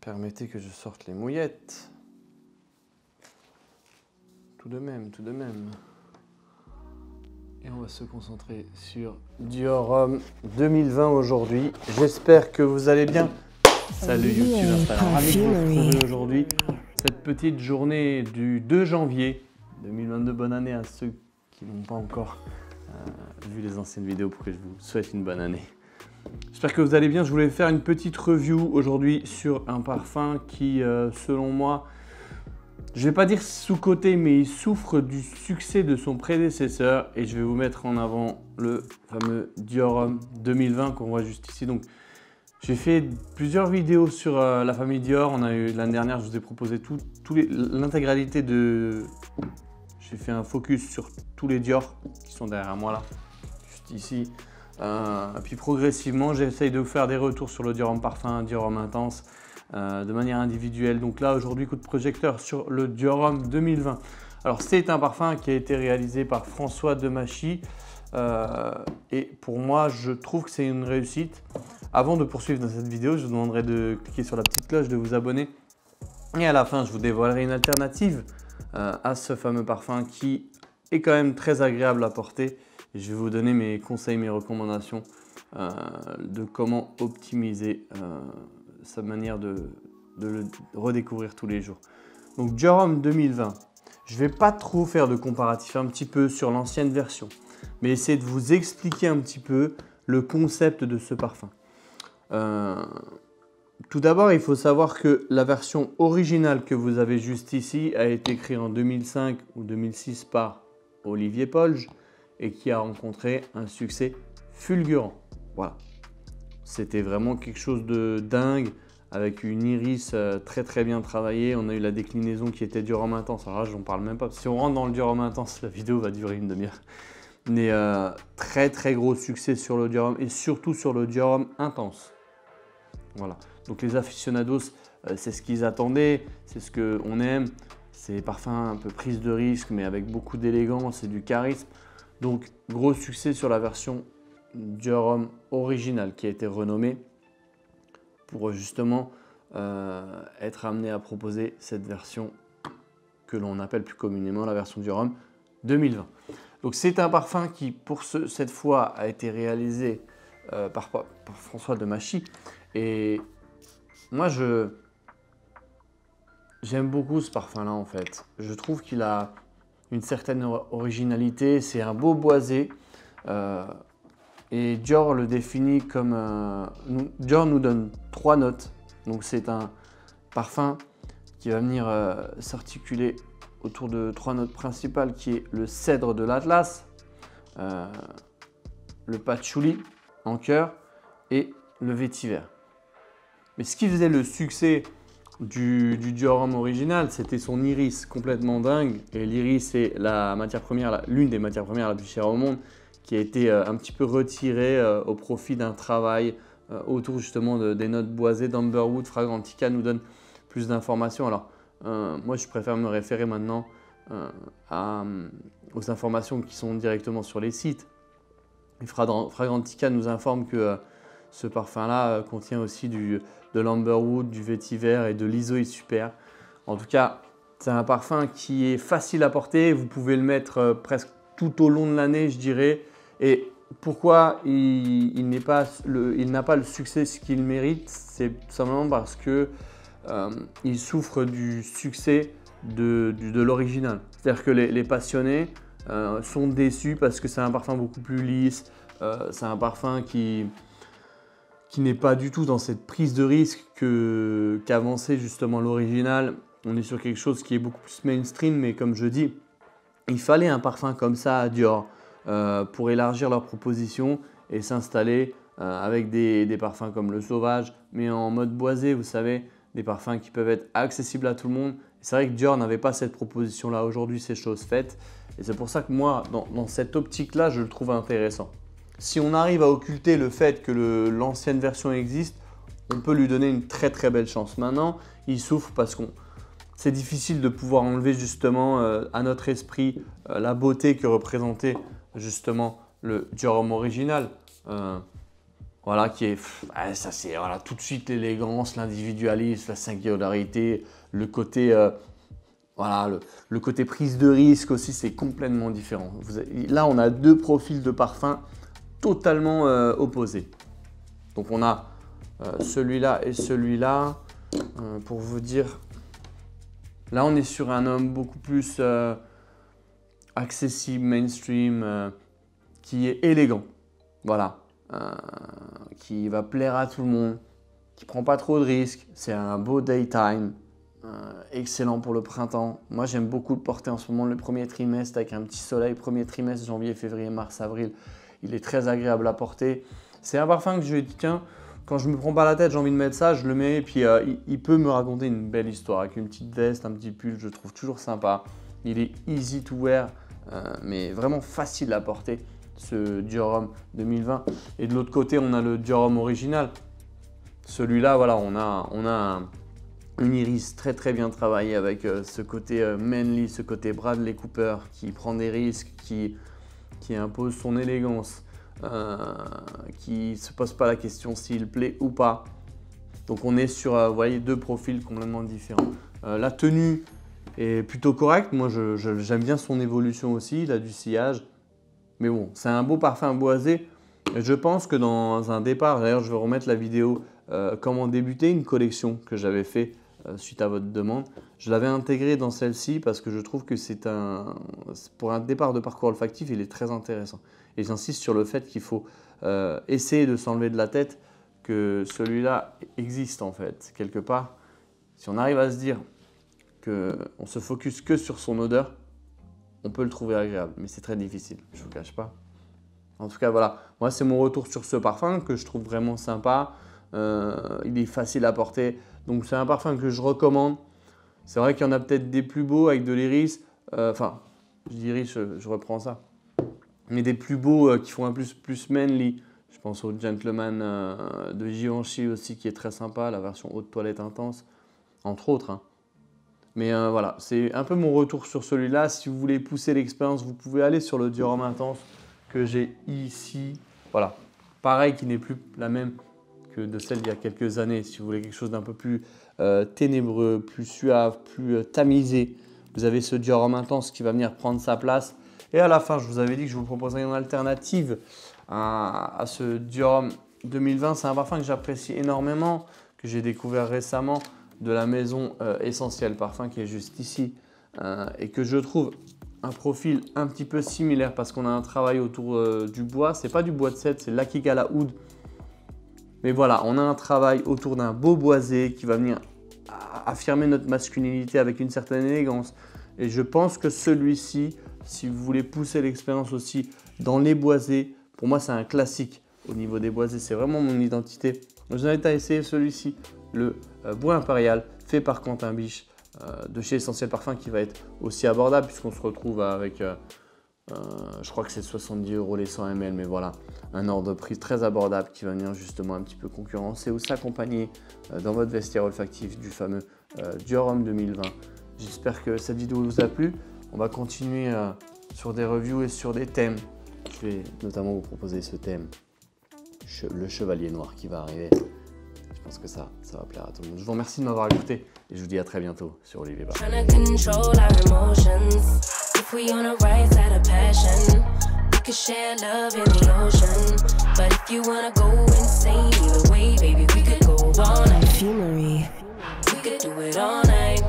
Permettez que je sorte les mouillettes. Tout de même, tout de même. Et on va se concentrer sur Dior Homme 2020 aujourd'hui. J'espère que vous allez bien. Salut YouTube, Instagram. Ravi de vous retrouver aujourd'hui. Cette petite journée du 2 janvier 2022. Bonne année à ceux qui n'ont pas encore vu les anciennes vidéos pour que je vous souhaite une bonne année. J'espère que vous allez bien. Je voulais faire une petite review aujourd'hui sur un parfum qui, selon moi, je ne vais pas dire sous-coté, mais il souffre du succès de son prédécesseur. Et je vais vous mettre en avant le fameux Dior Homme 2020 qu'on voit juste ici. Donc, j'ai fait plusieurs vidéos sur la famille Dior. On a eu l'année dernière, je vous ai proposé l'intégralité de... J'ai fait un focus sur tous les Dior qui sont derrière moi là, juste ici. Puis progressivement, j'essaye de vous faire des retours sur le Dior Homme Parfum, Dior Homme Intense, de manière individuelle. Donc là, aujourd'hui, coup de projecteur sur le Dior Homme 2020. Alors, c'est un parfum qui a été réalisé par François Demachy. Et pour moi, je trouve que c'est une réussite. Avant de poursuivre dans cette vidéo, je vous demanderai de cliquer sur la petite cloche, de vous abonner. Et à la fin, je vous dévoilerai une alternative à ce fameux parfum qui est quand même très agréable à porter. Et je vais vous donner mes conseils, mes recommandations de comment optimiser sa manière de le redécouvrir tous les jours. Donc Dior Homme 2020, je ne vais pas trop faire de comparatif un petit peu sur l'ancienne version, mais essayer de vous expliquer un petit peu le concept de ce parfum. Tout d'abord, il faut savoir que la version originale que vous avez juste ici a été créée en 2005 ou 2006 par Olivier Polge et qui a rencontré un succès fulgurant. Voilà. C'était vraiment quelque chose de dingue avec une iris très bien travaillée. On a eu la déclinaison qui était Dior Homme Intense. Alors là, je n'en parle même pas. Si on rentre dans le Dior Homme Intense, la vidéo va durer une demi-heure. Mais très gros succès sur le Dior Homme et surtout sur le Dior Homme Intense. Voilà. Donc les aficionados, c'est ce qu'ils attendaient, c'est ce qu'on aime. C'est des parfums un peu prise de risque, mais avec beaucoup d'élégance et du charisme. Donc gros succès sur la version Dior Homme originale qui a été renommée pour justement être amené à proposer cette version que l'on appelle plus communément la version Dior Homme 2020. Donc c'est un parfum qui pour cette fois a été réalisé par François Demachy. Et moi, j'aime beaucoup ce parfum-là, en fait. Je trouve qu'il a une certaine originalité. C'est un beau boisé. Et Dior le définit comme... Dior nous donne 3 notes. Donc, c'est un parfum qui va venir s'articuler autour de 3 notes principales, qui est le cèdre de l'Atlas, le patchouli en cœur et le vétiver. Mais ce qui faisait le succès du Dior Homme original, c'était son iris complètement dingue. Et l'iris est la matière première, l'une des matières premières la plus chère au monde, qui a été un petit peu retirée au profit d'un travail autour justement des notes boisées. d'Amberwood. Fragrantica nous donne plus d'informations. Alors, moi, je préfère me référer maintenant aux informations qui sont directement sur les sites. Et Fragrantica nous informe que ce parfum-là contient aussi de l'Amberwood, du vétiver et de l'Isoe Super. En tout cas, c'est un parfum qui est facile à porter. Vous pouvez le mettre presque tout au long de l'année, je dirais. Et pourquoi il n'a pas le succès qu'il mérite? C'est simplement parce que il souffre du succès de l'original. C'est-à-dire que les passionnés sont déçus parce que c'est un parfum beaucoup plus lisse. C'est un parfum qui n'est pas du tout dans cette prise de risque qu'avançait justement l'original. On est sur quelque chose qui est beaucoup plus mainstream, mais comme je dis, il fallait un parfum comme ça à Dior pour élargir leur proposition et s'installer avec des parfums comme le Sauvage, mais en mode boisé, vous savez, des parfums qui peuvent être accessibles à tout le monde. C'est vrai que Dior n'avait pas cette proposition-là. Aujourd'hui, c'est chose faite. Et c'est pour ça que moi, dans cette optique-là, je le trouve intéressant. Si on arrive à occulter le fait que l'ancienne version existe, on peut lui donner une très belle chance. Maintenant, il souffre parce que c'est difficile de pouvoir enlever justement à notre esprit la beauté que représentait justement le Dior Homme original. Voilà, qui est, ça c'est voilà, tout de suite l'élégance, l'individualisme, la singularité, le côté, voilà, le côté prise de risque aussi, c'est complètement différent. Là, on a deux profils de parfum totalement opposés. Donc, on a celui-là et celui-là. Pour vous dire, là, on est sur un homme beaucoup plus accessible, mainstream, qui est élégant. Voilà. Qui va plaire à tout le monde, qui prend pas trop de risques. C'est un beau daytime, excellent pour le printemps. Moi, j'aime beaucoup le porter en ce moment, le premier trimestre, avec un petit soleil. Premier trimestre, janvier, février, mars, avril. Il est très agréable à porter. C'est un parfum que je dis, tiens, quand je me prends pas la tête, j'ai envie de mettre ça, je le mets. Et puis, il peut me raconter une belle histoire avec une petite veste, un petit pull, je le trouve toujours sympa. Il est easy to wear, mais vraiment facile à porter. Ce Dior Homme 2020. Et de l'autre côté, on a le Dior Homme original. Celui-là, voilà, on a une iris très très bien travaillée avec ce côté manly, ce côté Bradley Cooper qui prend des risques, qui impose son élégance, qui ne se pose pas la question s'il plaît ou pas. Donc on est sur, vous voyez, deux profils complètement différents. La tenue est plutôt correcte. Moi, j'aime bien son évolution aussi. Il a du sillage. Mais bon, c'est un beau parfum boisé. Je pense que dans un départ, d'ailleurs je vais remettre la vidéo comment débuter, une collection que j'avais fait suite à votre demande. Je l'avais intégré dans celle-ci parce que je trouve que pour un départ de parcours olfactif, il est très intéressant. Et j'insiste sur le fait qu'il faut essayer de s'enlever de la tête que celui-là existe en fait, quelque part. Si on arrive à se dire qu'on se focus que sur son odeur, on peut le trouver agréable, mais c'est très difficile, je ne vous cache pas. En tout cas, voilà, moi c'est mon retour sur ce parfum que je trouve vraiment sympa. Il est facile à porter, donc c'est un parfum que je recommande. C'est vrai qu'il y en a peut-être des plus beaux avec de l'iris, enfin, je dis iris, je reprends ça, mais des plus beaux qui font un plus manly. Je pense au Gentleman de Givenchy aussi qui est très sympa, la version haute toilette intense, entre autres. Hein. Mais voilà, c'est un peu mon retour sur celui-là. Si vous voulez pousser l'expérience, vous pouvez aller sur le Dior Homme Intense que j'ai ici. Voilà, pareil, qui n'est plus la même que de celle d'il y a quelques années. Si vous voulez quelque chose d'un peu plus ténébreux, plus suave, plus tamisé, vous avez ce Dior Homme Intense qui va venir prendre sa place. Et à la fin, je vous avais dit que je vous proposerais une alternative à ce Dior Homme 2020. C'est un parfum que j'apprécie énormément, que j'ai découvert récemment, de la maison Essentiel Parfum qui est juste ici et que je trouve un profil un petit peu similaire parce qu'on a un travail autour du bois. C'est pas du bois de cèdre, c'est l'Akigala Oud. Mais voilà, on a un travail autour d'un beau boisé qui va venir affirmer notre masculinité avec une certaine élégance. Et je pense que celui-ci, si vous voulez pousser l'expérience aussi dans les boisés, pour moi c'est un classique au niveau des boisés. C'est vraiment mon identité. Je vous invite à essayer celui-ci, le Bois Impérial, fait par Quentin Biche de chez Essentiel Parfum, qui va être aussi abordable puisqu'on se retrouve avec, je crois que c'est 70 € les 100 ml, mais voilà, un ordre de prix très abordable qui va venir justement un petit peu concurrencer ou s'accompagner dans votre vestiaire olfactif du fameux Dior Homme 2020. J'espère que cette vidéo vous a plu. On va continuer sur des reviews et sur des thèmes. Je vais notamment vous proposer ce thème, le Chevalier Noir qui va arriver. Je pense que ça va plaire à tout le monde. Je vous remercie de m'avoir écouté et je vous dis à très bientôt sur Olivier Bar. Perfumery. We could do it all night.